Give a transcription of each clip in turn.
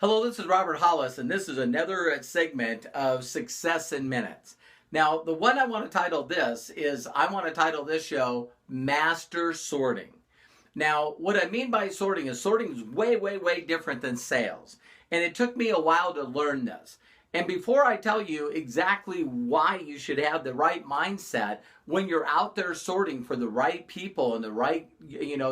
Hello, this is Robert Hollis, and this is another segment of Success in Minutes. Now, the one I want to title this is I want to title this show Master Sorting. Now, what I mean by sorting is way, way, way different than sales. And it took me a while to learn this. And before I tell you exactly why you should have the right mindset when you're out there sorting for the right people and the right,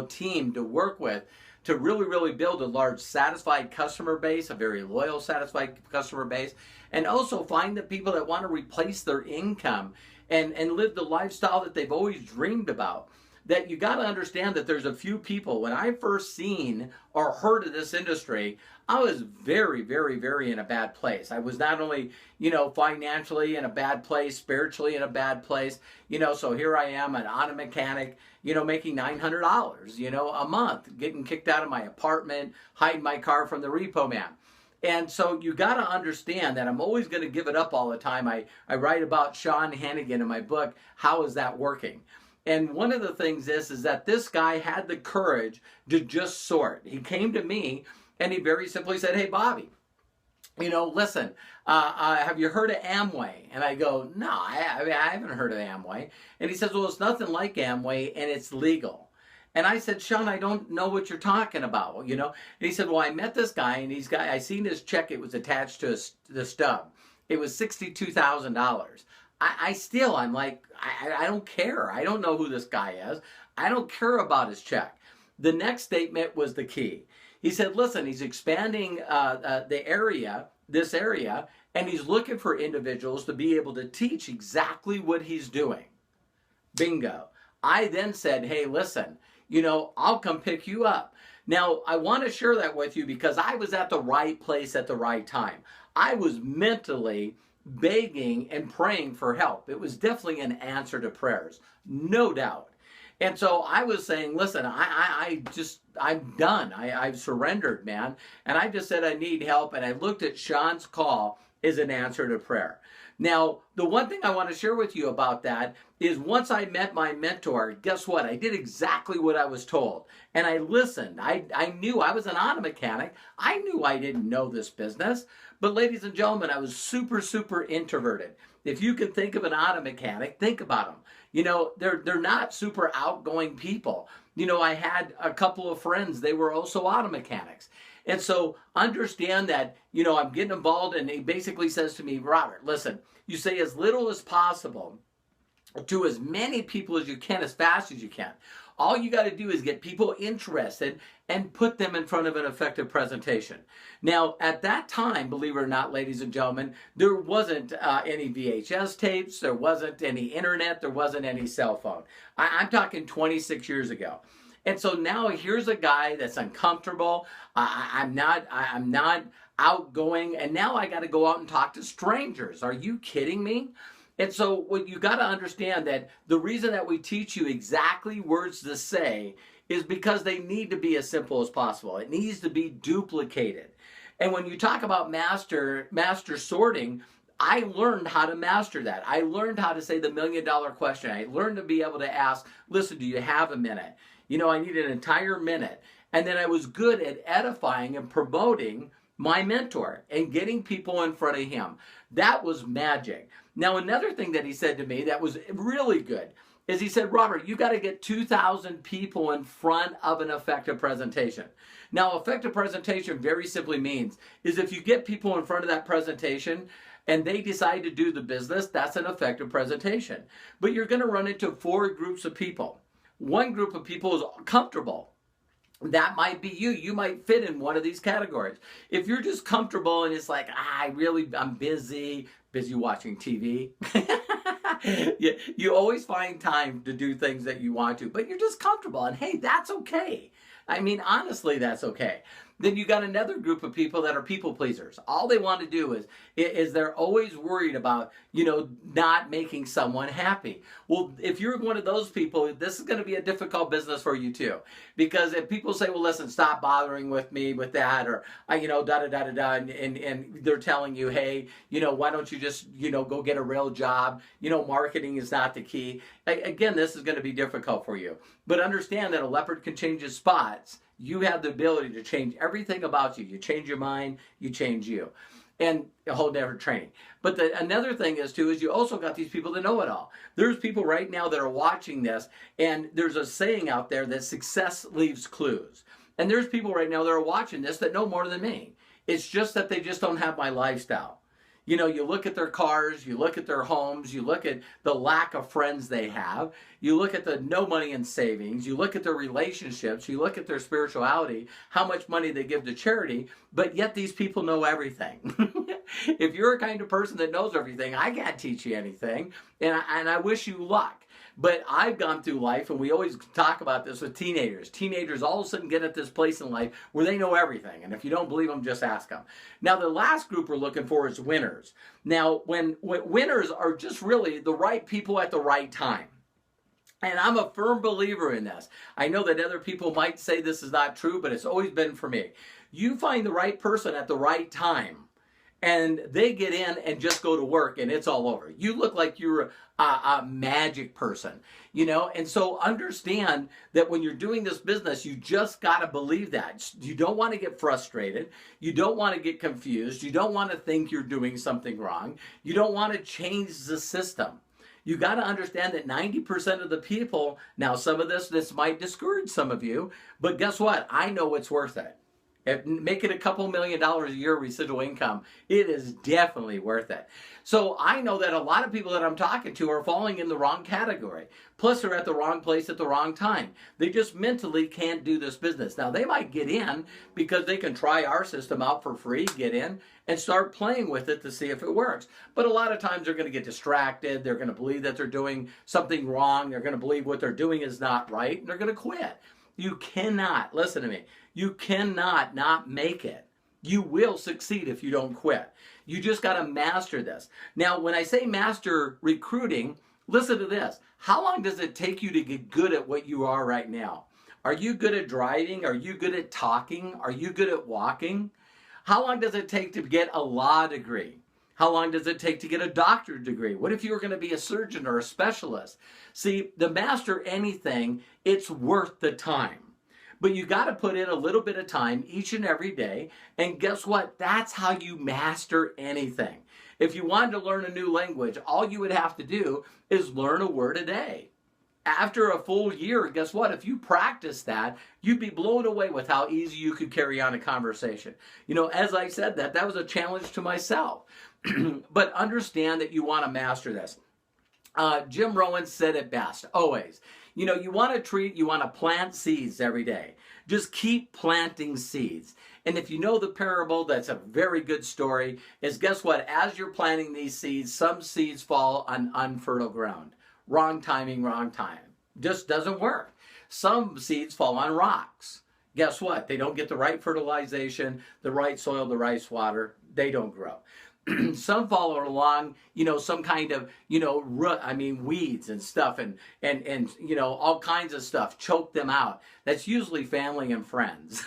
team to work with, to really, really build a large satisfied customer base, a very loyal satisfied customer base, and also find the people that want to replace their income and live the lifestyle that they've always dreamed about. That you got to understand that there's a few people. When I first seen or heard of this industry, I was very, very, very in a bad place. I was not only, financially in a bad place, spiritually in a bad place, so here I am, an auto mechanic, making $900, a month, getting kicked out of my apartment, hiding my car from the repo man. And so you got to understand that I'm always going to give it up all the time. I write about Sean Hannigan in my book, How Is That Working? And one of the things is that this guy had the courage to just sort. He came to me and he very simply said, "Hey, Bobby, listen, have you heard of Amway?" And I go, "No, I haven't heard of Amway." And he says, "Well, it's nothing like Amway and it's legal." And I said, "Sean, I don't know what you're talking about, And he said, "Well, I met this guy and I seen his check. It was attached to the stub. It was $62,000. I'm like, I don't care. I don't know who this guy is. I don't care about his check." The next statement was the key. He said, "Listen, he's expanding this area, and he's looking for individuals to be able to teach exactly what he's doing." Bingo. I then said, "Hey, listen, I'll come pick you up." Now, I want to share that with you because I was at the right place at the right time. I was mentally begging and praying for help. It was definitely an answer to prayers, no doubt. And so I was saying, "Listen, I'm done. I've surrendered, man." And I just said, "I need help." And I looked at Sean's call as an answer to prayer. Now, the one thing I want to share with you about that is once I met my mentor, guess what? I did exactly what I was told. And I listened. I knew I was an auto mechanic. I knew I didn't know this business. But ladies and gentlemen, I was super, super introverted. If you can think of an auto mechanic, think about them. They're not super outgoing people. I had a couple of friends. They were also auto mechanics. And so understand that, I'm getting involved, and he basically says to me, "Robert, listen, you say as little as possible to as many people as you can, as fast as you can. All you got to do is get people interested and put them in front of an effective presentation." Now, at that time, believe it or not, ladies and gentlemen, there wasn't any VHS tapes, there wasn't any internet, there wasn't any cell phone. I'm talking 26 years ago. And so now here's a guy that's uncomfortable. I'm not outgoing, and now I got to go out and talk to strangers. Are you kidding me? And so what you got to understand that the reason that we teach you exactly words to say is because they need to be as simple as possible. It needs to be duplicated. And when you talk about master sorting, I learned how to master that. I learned how to say the $1 million question. I learned to be able to ask, "Listen, do you have a minute?" I need an entire minute. And then I was good at edifying and promoting my mentor and getting people in front of him. That was magic. Now, another thing that he said to me that was really good is he said, "Robert, you got to get 2,000 people in front of an effective presentation." Now, effective presentation very simply means is if you get people in front of that presentation and they decide to do the business, that's an effective presentation. But you're going to run into 4 groups of people. One group of people is comfortable. That might be you. You might fit in one of these categories. If you're just comfortable and it's like, I'm busy watching TV. You always find time to do things that you want to, but you're just comfortable. And hey, that's okay. I mean, honestly, that's okay. Then you got another group of people that are people pleasers. All they want to do is they're always worried about, not making someone happy. Well, if you're one of those people, this is going to be a difficult business for you too. Because if people say, "Well, listen, stop bothering with me with that," or, and they're telling you, "Hey, why don't you just, go get a real job? Marketing is not the key." Again, this is going to be difficult for you. But understand that a leopard can change his spots. you have the ability to change everything about you. You change your mind, you change you. And a whole different training. But another thing is too, is you also got these people that know it all. There's people right now that are watching this, and there's a saying out there that success leaves clues. And there's people right now that are watching this that know more than me. It's just that they just don't have my lifestyle. You know, you look at their cars, you look at their homes, you look at the lack of friends they have, you look at the no money in savings, you look at their relationships, you look at their spirituality, how much money they give to charity, but yet these people know everything. If you're a kind of person that knows everything, I can't teach you anything, and I wish you luck. But I've gone through life, and we always talk about this with teenagers. Teenagers all of a sudden get at this place in life where they know everything. And if you don't believe them, just ask them. Now, the last group we're looking for is winners. Now, when winners are just really the right people at the right time. And I'm a firm believer in this. I know that other people might say this is not true, but it's always been for me. You find the right person at the right time, and they get in and just go to work, and it's all over. You look like you're a magic person, you know? And so understand that when you're doing this business, you just got to believe that. You don't want to get frustrated. You don't want to get confused. You don't want to think you're doing something wrong. You don't want to change the system. You got to understand that 90% of the people, now some of this might discourage some of you, but guess what? I know it's worth it. Make it a couple $1 million a year residual income. It is definitely worth it. So I know that a lot of people that I'm talking to are falling in the wrong category. Plus they're at the wrong place at the wrong time. They just mentally can't do this business. Now they might get in because they can try our system out for free, get in, and start playing with it to see if it works. But a lot of times they're going to get distracted. They're going to believe that they're doing something wrong. They're going to believe what they're doing is not right, and they're going to quit. You cannot, listen to me, you cannot not make it. You will succeed if you don't quit. You just got to master this. Now, when I say master recruiting, listen to this. How long does it take you to get good at what you are right now? Are you good at driving? Are you good at talking? Are you good at walking? How long does it take to get a law degree? How long does it take to get a doctorate degree? What if you were going to be a surgeon or a specialist? See, to master anything, it's worth the time. But you got to put in a little bit of time each and every day. And guess what? That's how you master anything. If you wanted to learn a new language, all you would have to do is learn a word a day. After a full year, guess what? If you practice that, you'd be blown away with how easy you could carry on a conversation. You know, as I said that was a challenge to myself. But understand that you want to master this. Jim Rohn said it best, always. You know, you want to plant seeds every day. Just keep planting seeds. And if you know the parable, that's a very good story, is guess what? As you're planting these seeds, some seeds fall on unfertile ground. Wrong timing, wrong time. Just doesn't work. Some seeds fall on rocks. Guess what? They don't get the right fertilization, the right soil, the right water. They don't grow. Some fall along, you know, some kind of, you know, weeds and stuff and, you know, all kinds of stuff. Choke them out. That's usually family and friends.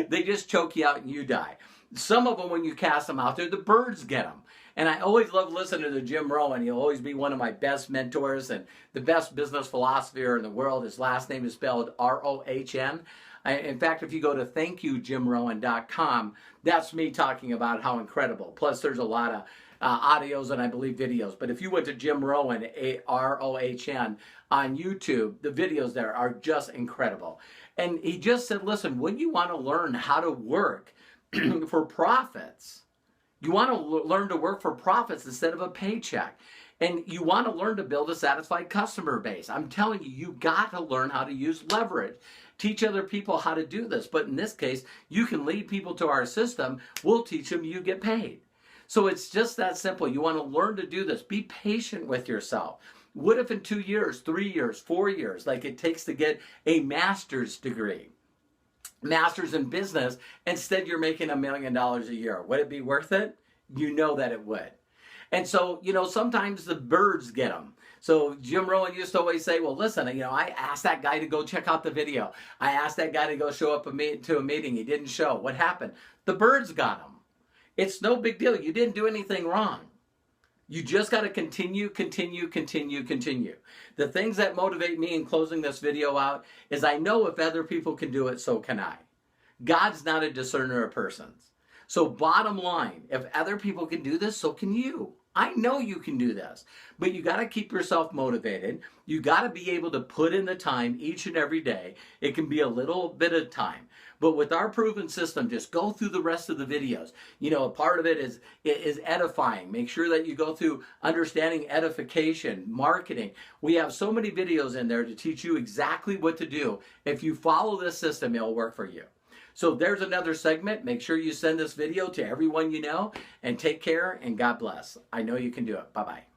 They just choke you out and you die. Some of them, when you cast them out there, the birds get them. And I always love listening to Jim Rohn. He'll always be one of my best mentors and the best business philosopher in the world. His last name is spelled R-O-H-N. In fact, if you go to thankyoujimrohn.com, that's me talking about how incredible. Plus, there's a lot of audios and I believe videos. But if you went to Jim Rohn, R-O-H-N, on YouTube, the videos there are just incredible. And he just said, listen, when you want to learn how to work for profits, you want to learn to work for profits instead of a paycheck. And you want to learn to build a satisfied customer base. I'm telling you, you got to learn how to use leverage. Teach other people how to do this. But in this case, you can lead people to our system. We'll teach them, you get paid. So it's just that simple. You want to learn to do this. Be patient with yourself. What if in 2 years, 3 years, 4 years, like it takes to get a master's degree, master's in business, instead you're making $1 million a year? Would it be worth it? You know that it would. And so, you know, sometimes the birds get them. So Jim Rohn used to always say, well, listen, you know, I asked that guy to go check out the video. I asked that guy to go show up to a meeting. He didn't show. What happened? The birds got him. It's no big deal. You didn't do anything wrong. You just got to continue. The things that motivate me in closing this video out is I know if other people can do it, so can I. God's not a discerner of persons. So bottom line, if other people can do this, so can you. I know you can do this, but you got to keep yourself motivated. You got to be able to put in the time each and every day. It can be a little bit of time, but with our proven system, just go through the rest of the videos. You know, a part of it is edifying. Make sure that you go through understanding edification, marketing. We have so many videos in there to teach you exactly what to do. If you follow this system, it'll work for you. So there's another segment. Make sure you send this video to everyone you know, and take care, and God bless. I know you can do it. Bye-bye.